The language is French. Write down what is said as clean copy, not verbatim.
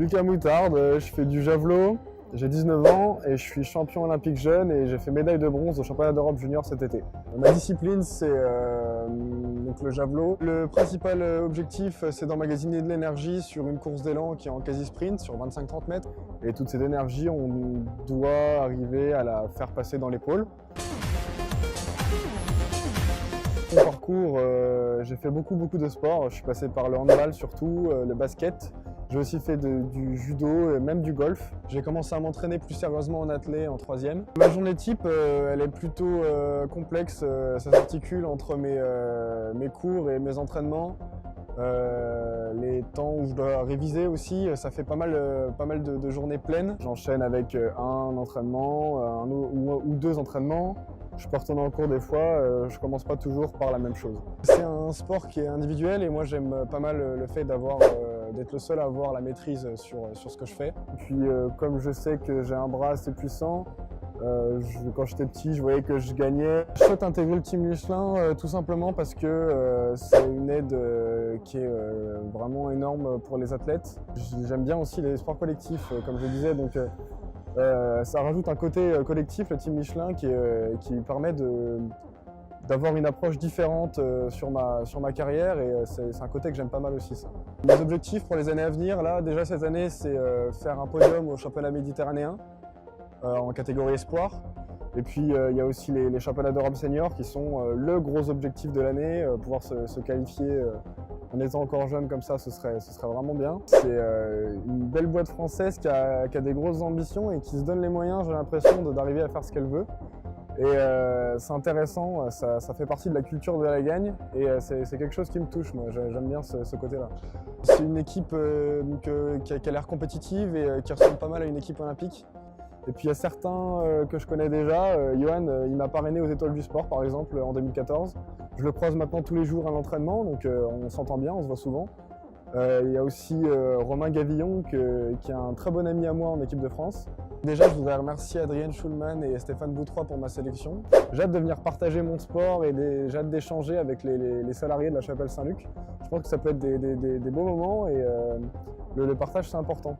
Lucas Moutarde, je fais du javelot, j'ai 19 ans et je suis champion olympique jeune et j'ai fait médaille de bronze au championnat d'Europe junior cet été. Ma discipline c'est donc le javelot. Le principal objectif c'est d'emmagasiner de l'énergie sur une course d'élan qui est en quasi-sprint sur 25-30 mètres. Et toute cette énergie on doit arriver à la faire passer dans l'épaule. Mon parcours, j'ai fait beaucoup de sports. Je suis passé par le handball surtout, le basket. J'ai aussi fait du judo et même du golf. J'ai commencé à m'entraîner plus sérieusement en athlée en 3e. Ma journée type, elle est plutôt complexe. Ça s'articule entre mes cours et mes entraînements. Les temps où je dois réviser aussi, ça fait pas mal de journées pleines. J'enchaîne avec un entraînement ou 2 entraînements. Je peux retourner en cours des fois, je commence pas toujours par la même chose. C'est un sport qui est individuel et moi j'aime pas mal le fait d'être le seul à avoir la maîtrise sur ce que je fais. Et puis comme je sais que j'ai un bras assez puissant, quand j'étais petit je voyais que je gagnais. Je souhaite intégrer le Team Michelin tout simplement parce que c'est une aide qui est vraiment énorme pour les athlètes. J'aime bien aussi les sports collectifs comme je le disais, donc ça rajoute un côté collectif, le Team Michelin, qui permet d'avoir une approche différente sur ma carrière et c'est un côté que j'aime pas mal aussi ça. Mes objectifs pour les années à venir, là déjà cette année c'est faire un podium au championnat méditerranéen en catégorie espoir. Et puis il y a aussi les championnats d'Europe senior qui sont le gros objectif de l'année, pouvoir se qualifier en étant encore jeune comme ça, ce serait vraiment bien. C'est une belle boîte française qui a des grosses ambitions et qui se donne les moyens, j'ai l'impression, d'arriver à faire ce qu'elle veut. Et c'est intéressant, ça fait partie de la culture de la gagne et c'est quelque chose qui me touche, moi j'aime bien ce côté-là. C'est une équipe qui a l'air compétitive et qui ressemble pas mal à une équipe olympique. Et puis il y a certains que je connais déjà. Johan, il m'a parrainé aux Étoiles du Sport par exemple en 2014. Je le croise maintenant tous les jours à l'entraînement, donc on s'entend bien, on se voit souvent. Il y a aussi Romain Gavillon qui est un très bon ami à moi en équipe de France. Déjà, je voudrais remercier Adrienne Schulman et Stéphane Boutroy pour ma sélection. J'ai hâte de venir partager mon sport et j'ai hâte d'échanger avec les salariés de la Chapelle Saint-Luc. Je pense que ça peut être des beaux moments et le partage c'est important.